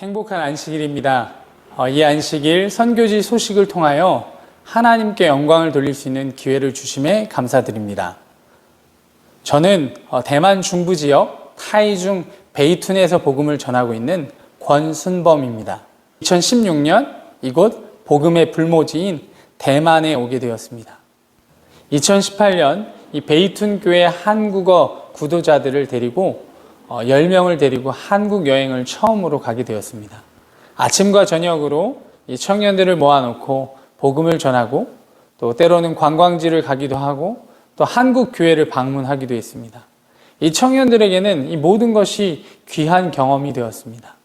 행복한 안식일입니다. 이 안식일 선교지 소식을 통하여 하나님께 영광을 돌릴 수 있는 기회를 주심에 감사드립니다. 저는 대만 중부 지역 타이중 베이툰에서 복음을 전하고 있는 권순범입니다. 2016년 이곳 복음의 불모지인 대만에 오게 되었습니다. 2018년 이 베이툰 교회 한국어 구도자들을 데리고 10명을 데리고 한국 여행을 처음으로 가게 되었습니다. 아침과 저녁으로 이 청년들을 모아놓고 복음을 전하고 또 때로는 관광지를 가기도 하고 또 한국 교회를 방문하기도 했습니다. 이 청년들에게는 이 모든 것이 귀한 경험이 되었습니다.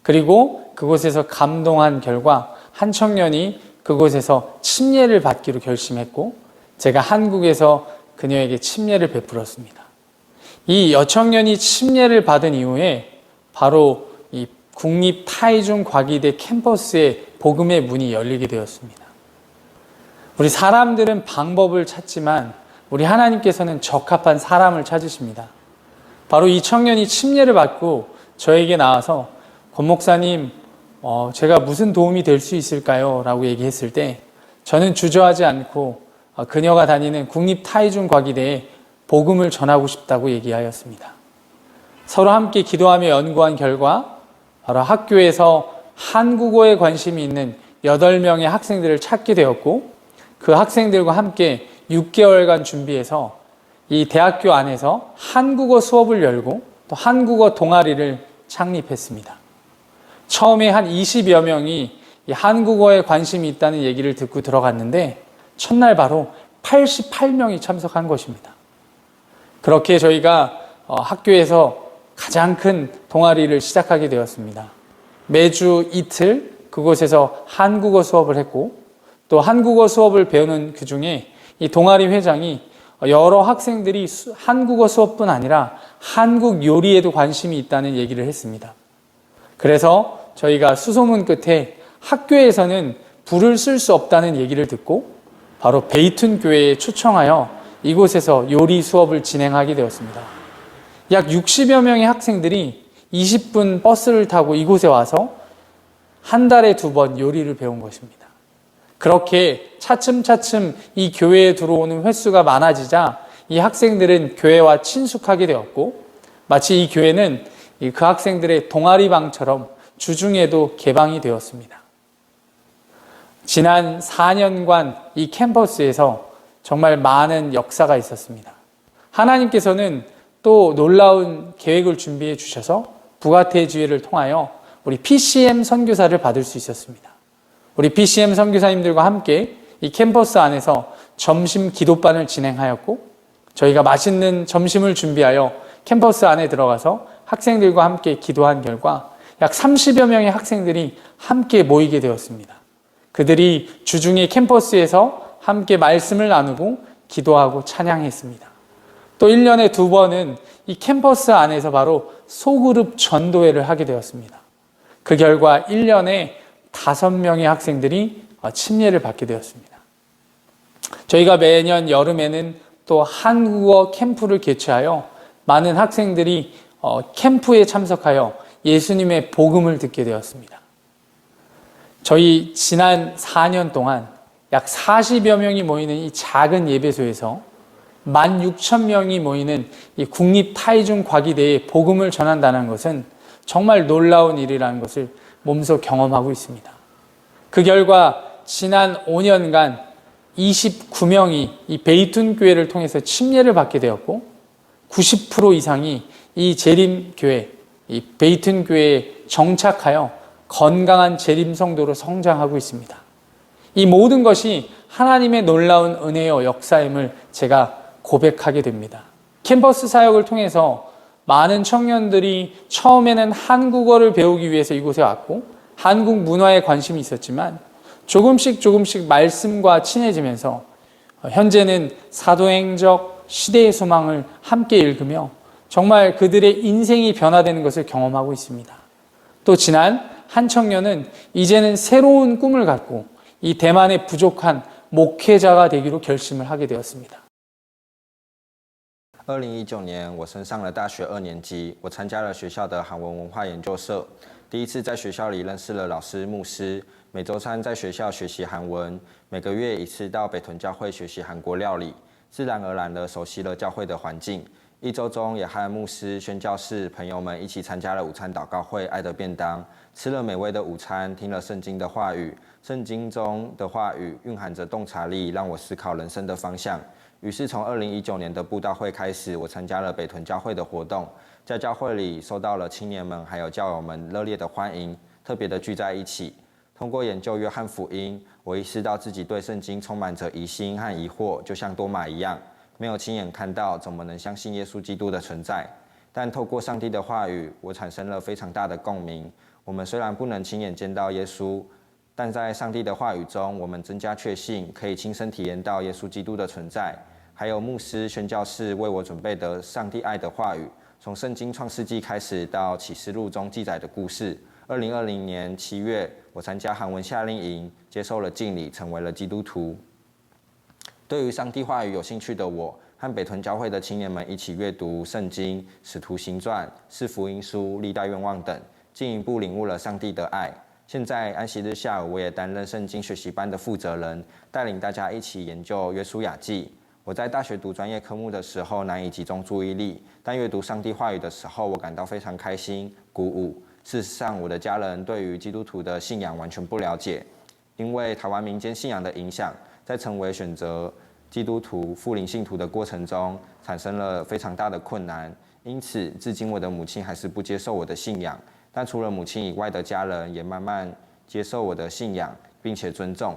그리고 그곳에서 감동한 결과 한 청년이 그곳에서 침례를 받기로 결심했고 제가 한국에서 그녀에게 침례를 베풀었습니다. 이 여청년이 침례를 받은 이후에 바로 이 국립 타이중 과기대 캠퍼스에 복음의 문이 열리게 되었습니다. 우리 사람들은 방법을 찾지만 우리 하나님께서는 적합한 사람을 찾으십니다. 바로 이 청년이 침례를 받고 저에게 나와서 권 목사님, 제가 무슨 도움이 될 수 있을까요? 라고 얘기했을 때 저는 주저하지 않고 그녀가 다니는 국립 타이중 과기대에 복음을 전하고 싶다고 얘기하였습니다. 서로 함께 기도하며 연구한 결과 바로 학교에서 한국어에 관심이 있는 8명의 학생들을 찾게 되었고 그 학생들과 함께 6개월간 준비해서 이 대학교 안에서 한국어 수업을 열고 또 한국어 동아리를 창립했습니다. 처음에 한 20여 명이 이 한국어에 관심이 있다는 얘기를 듣고 들어갔는데 첫날 바로 88명이 참석한 것입니다. 그렇게 저희가 학교에서 가장 큰 동아리를 시작하게 되었습니다. 매주 이틀 그곳에서 한국어 수업을 했고 또 한국어 수업을 배우는 그 중에 이 동아리 회장이 여러 학생들이 한국어 수업뿐 아니라 한국 요리에도 관심이 있다는 얘기를 했습니다. 그래서 저희가 수소문 끝에 학교에서는 불을 쓸 수 없다는 얘기를 듣고 바로 베이툰 교회에 초청하여 이곳에서 요리 수업을 진행하게 되었습니다. 약 60여 명의 학생들이 20분 버스를 타고 이곳에 와서 한 달에 2번 요리를 배운 것입니다. 그렇게 차츰차츰 이 교회에 들어오는 횟수가 많아지자 이 학생들은 교회와 친숙하게 되었고 마치 이 교회는 그 학생들의 동아리방처럼 주중에도 개방이 되었습니다. 지난 4년간 이 캠퍼스에서 정말 많은 역사가 있었습니다. 하나님께서는 또 놀라운 계획을 준비해 주셔서 부가테의 지혜를 통하여 우리 PCM 선교사를 받을 수 있었습니다. 우리 PCM 선교사님들과 함께 이 캠퍼스 안에서 점심 기도반을 진행하였고 저희가 맛있는 점심을 준비하여 캠퍼스 안에 들어가서 학생들과 함께 기도한 결과 약 30여 명의 학생들이 함께 모이게 되었습니다. 그들이 주중에 캠퍼스에서 함께 말씀을 나누고 기도하고 찬양했습니다. 또 1년에 2번은 이 캠퍼스 안에서 바로 소그룹 전도회를 하게 되었습니다. 그 결과 1년에 5명의 학생들이 침례를 받게 되었습니다. 저희가 매년 여름에는 또 한국어 캠프를 개최하여 많은 학생들이 캠프에 참석하여 예수님의 복음을 듣게 되었습니다. 저희 지난 4년 동안 약 40여 명이 모이는 이 작은 예배소에서 16,000명이 모이는 이 국립 타이중 과기대에 복음을 전한다는 것은 정말 놀라운 일이라는 것을 몸소 경험하고 있습니다. 그 결과 지난 5년간 29명이 이 베이툰 교회를 통해서 침례를 받게 되었고 90% 이상이 이 재림교회, 이 베이툰 교회에 정착하여 건강한 재림 성도로 성장하고 있습니다. 이 모든 것이 하나님의 놀라운 은혜요 역사임을 제가 고백하게 됩니다. 캠퍼스 사역을 통해서 많은 청년들이 처음에는 한국어를 배우기 위해서 이곳에 왔고 한국 문화에 관심이 있었지만 조금씩 말씀과 친해지면서 현재는 사도행적 시대의 소망을 함께 읽으며 정말 그들의 인생이 변화되는 것을 경험하고 있습니다. 또 지난 한 청년은 이제는 새로운 꿈을 갖고 이 대만의 부족한 목회자가 되기로 결심을 하게 되었습니다. 2019年，我升上了大学2年级，我参加了学校的韩文文化研究社。第一次在学校里认识了老师、牧师，每周3在学校学习韩文，每个月1次到北屯教会学习韩国料理，自然而然地熟悉了教会的环境。1周中也和牧师、宣教士朋友们一起参加了午餐祷告会、爱的便当，吃了美味的午餐，听了圣经的话语。圣经中的话语蕴含着洞察力，让我思考人生的方向。于是从2019年的布道会开始，我参加了北屯教会的活动，在教会里受到了青年们还有教友们热烈的欢迎，特别的聚在一起。通过研究约翰福音，我意识到自己对圣经充满着疑心和疑惑，就像多马一样，没有亲眼看到，怎么能相信耶稣基督的存在？但透过上帝的话语，我产生了非常大的共鸣。我们虽然不能亲眼见到耶稣，但在上帝的话语中，我们增加确信，可以亲身体验到耶稣基督的存在。还有牧师、宣教士为我准备的上帝爱的话语，从圣经创世纪开始到启示录中记载的故事。2020年7月，我参加韩文夏令营，接受了浸礼，成为了基督徒。对于上帝话语有兴趣的我，和北屯教会的青年们一起阅读圣经、使徒行传、四福音书、历代愿望等，进一步领悟了上帝的爱。现在安息日下午，我也担任圣经学习班的负责人，带领大家一起研究约书亚记。我在大学读专业科目的时候难以集中注意力，但阅读上帝话语的时候，我感到非常开心、鼓舞。事实上，我的家人对于基督徒的信仰完全不了解，因为台湾民间信仰的影响，在成为选择基督徒、复临信徒的过程中，产生了非常大的困难。因此，至今我的母亲还是不接受我的信仰，但除了母亲以外的家人也慢慢接受我的信仰，并且尊重。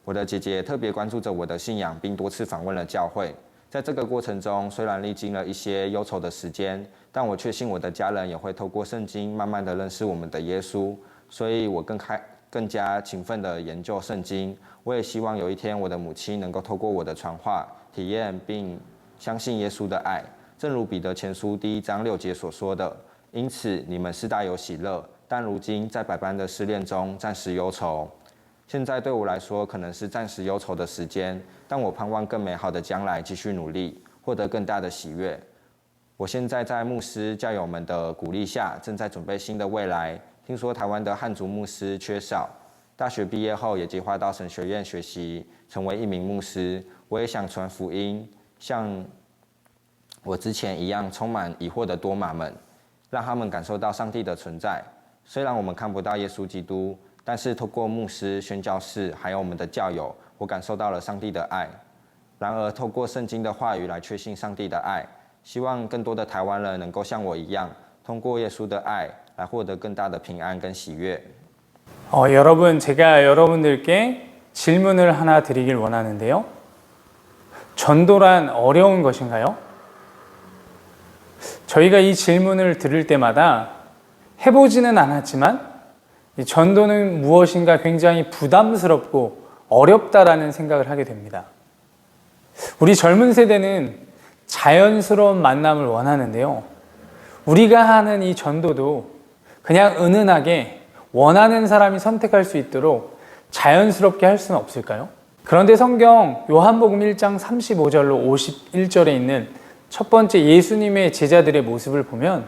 我的姐姐特别关注着我的信仰，并多次访问了教会。在这个过程中，虽然历经了一些忧愁的时间，但我确信我的家人也会透过圣经慢慢的认识我们的耶稣，所以我更加勤奋的研究圣经。我也希望有一天我的母亲能够透过我的传话，体验并相信耶稣的爱。正如彼得前书1章6节所说的，因此你们是大有喜乐，但如今在百般的试炼中暂时忧愁。现在对我来说可能是暂时忧愁的时间，但我盼望更美好的将来，继续努力，获得更大的喜悦。我现在在牧师教友们的鼓励下，正在准备新的未来。听说台湾的汉族牧师缺少，大学毕业后也计划到神学院学习，成为一名牧师。我也想传福音，像我之前一样充满疑惑的多马们，让他们感受到上帝的存在。虽然我们看不到耶稣基督，但是透过牧师、宣教士还有我们的教友，我感受到了上帝的爱。然而透过圣经的话语来确信上帝的爱，希望更多的台湾人能够像我一样，通过耶稣的爱来获得更大的平安跟喜悦。여러분, 제가 여러분들께 질문을 하나 드리길 원하는데요. 전도란 어려운 것인가요? 저희가 이 질문을 들을 때마다 해보지는 않았지만 이 전도는 무엇인가 굉장히 부담스럽고 어렵다라는 생각을 하게 됩니다. 우리 젊은 세대는 자연스러운 만남을 원하는데요. 우리가 하는 이 전도도 그냥 은은하게 원하는 사람이 선택할 수 있도록 자연스럽게 할 수는 없을까요? 그런데 성경 요한복음 1장 35절로 51절에 있는 첫 번째 예수님의 제자들의 모습을 보면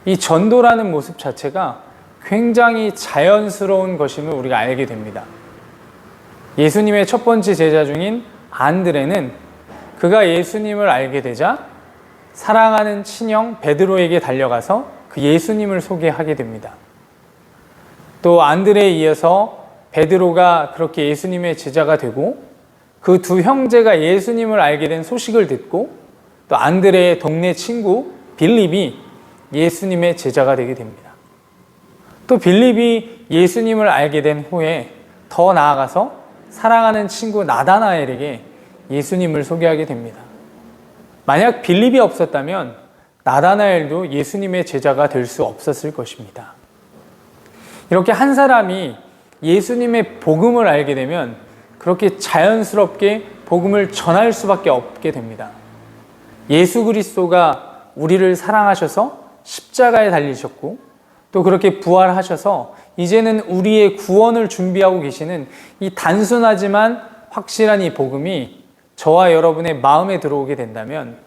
이 전도라는 모습 자체가 굉장히 자연스러운 것임을 우리가 알게 됩니다. 예수님의 첫 번째 제자 중인 안드레는 그가 예수님을 알게 되자 사랑하는 친형 베드로에게 달려가서 그 예수님을 소개하게 됩니다. 또 안드레에 이어서 베드로가 그렇게 예수님의 제자가 되고 그 두 형제가 예수님을 알게 된 소식을 듣고 또 안드레의 동네 친구 빌립이 예수님의 제자가 되게 됩니다. 또 빌립이 예수님을 알게 된 후에 더 나아가서 사랑하는 친구 나다나엘에게 예수님을 소개하게 됩니다. 만약 빌립이 없었다면 나다나엘도 예수님의 제자가 될 수 없었을 것입니다. 이렇게 한 사람이 예수님의 복음을 알게 되면 그렇게 자연스럽게 복음을 전할 수밖에 없게 됩니다. 예수 그리스도가 우리를 사랑하셔서 십자가에 달리셨고 또 그렇게 부활하셔서 이제는 우리의 구원을 준비하고 계시는 이 단순하지만 확실한 이 복음이 저와 여러분의 마음에 들어오게 된다면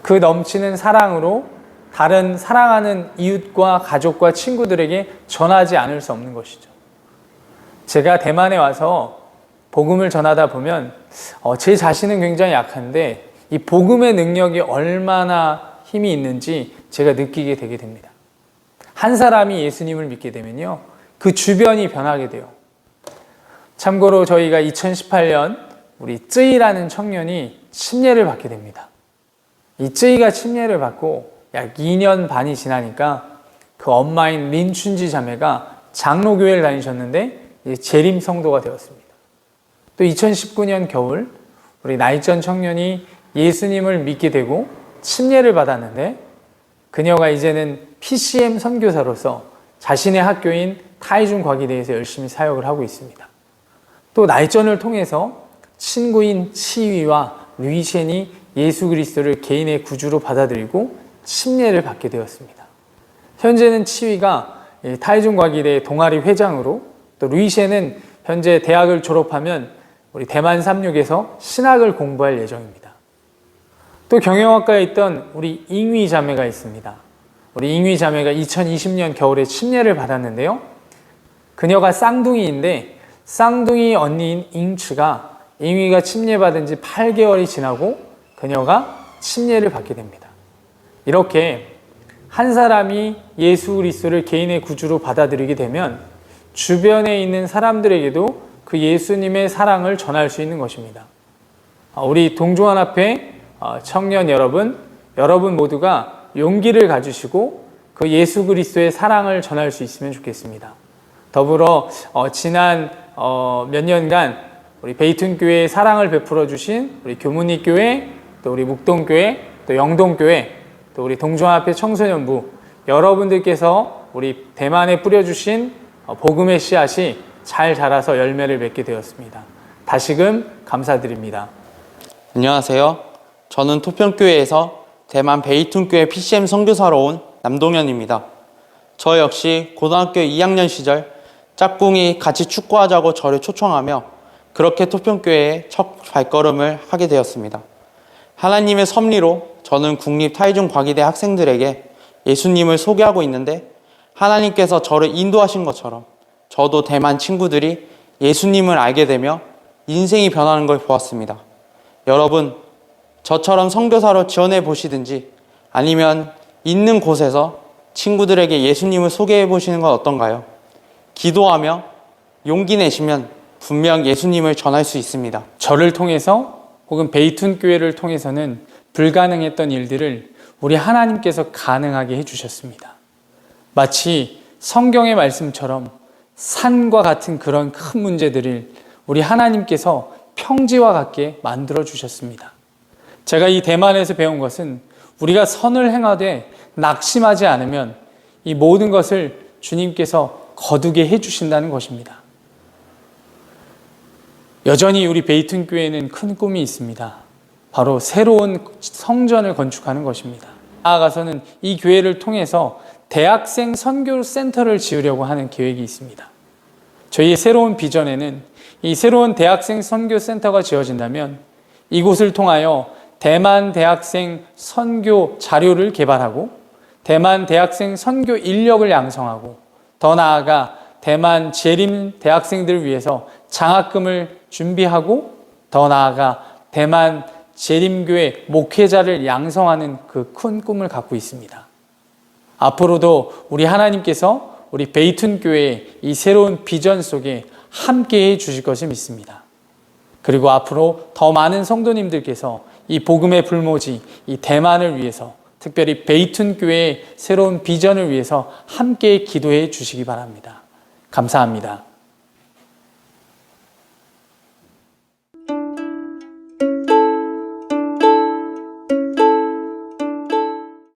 그 넘치는 사랑으로 다른 사랑하는 이웃과 가족과 친구들에게 전하지 않을 수 없는 것이죠. 제가 대만에 와서 복음을 전하다 보면 제 자신은 굉장히 약한데 이 복음의 능력이 얼마나 힘이 있는지 제가 느끼게 되게 됩니다. 한 사람이 예수님을 믿게 되면요, 그 주변이 변하게 돼요. 참고로 저희가 2018년 우리 쯔이라는 청년이 침례를 받게 됩니다. 이 쯔이가 침례를 받고 약 2년 반이 지나니까 그 엄마인 린춘지 자매가 장로교회를 다니셨는데 재림 성도가 되었습니다. 또 2019년 겨울 우리 나이전 청년이 예수님을 믿게 되고 침례를 받았는데 그녀가 이제는 PCM 선교사로서 자신의 학교인 타이중 과기대에서 열심히 사역을 하고 있습니다. 또 나이전을 통해서 친구인 치위와 루이셴이 예수 그리스도를 개인의 구주로 받아들이고 침례를 받게 되었습니다. 현재는 치위가 타이중 과기대 동아리 회장으로, 또 루이셴은 현재 대학을 졸업하면 우리 대만 삼육에서 신학을 공부할 예정입니다. 또 경영학과에 있던 우리 잉위 자매가 있습니다. 우리 잉위 자매가 2020년 겨울에 침례를 받았는데요. 그녀가 쌍둥이인데 쌍둥이 언니인 잉츠가 잉위가 침례받은 지 8개월이 지나고 그녀가 침례를 받게 됩니다. 이렇게 한 사람이 예수 그리스도를 개인의 구주로 받아들이게 되면 주변에 있는 사람들에게도 그 예수님의 사랑을 전할 수 있는 것입니다. 우리 동조한앞에 청년 여러분 모두가 용기를 가지시고 그 예수 그리스도의 사랑을 전할 수 있으면 좋겠습니다. 더불어 지난 몇 년간 우리 베이툰교회에 사랑을 베풀어 주신 우리 교문이교회, 또 우리 묵동교회, 또 영동교회, 또 우리 동조합회 청소년부 여러분들께서 우리 대만에 뿌려주신 복음의 씨앗이 잘 자라서 열매를 맺게 되었습니다. 다시금 감사드립니다. 안녕하세요. 저는 토평교회에서 대만 베이툰교회 PCM 선교사로 온 남동현입니다. 저 역시 고등학교 2학년 시절 짝꿍이 같이 축구하자고 저를 초청하며 그렇게 토평교회에 첫 발걸음을 하게 되었습니다. 하나님의 섭리로 저는 국립 타이중 과기대 학생들에게 예수님을 소개하고 있는데 하나님께서 저를 인도하신 것처럼 저도 대만 친구들이 예수님을 알게 되며 인생이 변하는 걸 보았습니다. 여러분, 저처럼 선교사로 지원해 보시든지 아니면 있는 곳에서 친구들에게 예수님을 소개해 보시는 건 어떤가요? 기도하며 용기 내시면 분명 예수님을 전할 수 있습니다. 저를 통해서 혹은 베이툰 교회를 통해서는 불가능했던 일들을 우리 하나님께서 가능하게 해주셨습니다. 마치 성경의 말씀처럼 산과 같은 그런 큰 문제들을 우리 하나님께서 평지와 같게 만들어 주셨습니다. 제가 이 대만에서 배운 것은 우리가 선을 행하되 낙심하지 않으면 이 모든 것을 주님께서 거두게 해주신다는 것입니다. 여전히 우리 베이툰 교회에는 큰 꿈이 있습니다. 바로 새로운 성전을 건축하는 것입니다. 나아가서는 이 교회를 통해서 대학생 선교센터를 지으려고 하는 계획이 있습니다. 저희의 새로운 비전에는 이 새로운 대학생 선교센터가 지어진다면 이곳을 통하여 대만 대학생 선교 자료를 개발하고 대만 대학생 선교 인력을 양성하고 더 나아가 대만 재림 대학생들을 위해서 장학금을 준비하고 더 나아가 대만 재림교회 목회자를 양성하는 그 큰 꿈을 갖고 있습니다. 앞으로도 우리 하나님께서 우리 베이툰 교회의 이 새로운 비전 속에 함께해 주실 것을 믿습니다. 그리고 앞으로 더 많은 성도님들께서 이 복음의 불모지, 이 대만을 위해서 특별히 베이툰 교회의 새로운 비전을 위해서 함께 기도해 주시기 바랍니다. 감사합니다.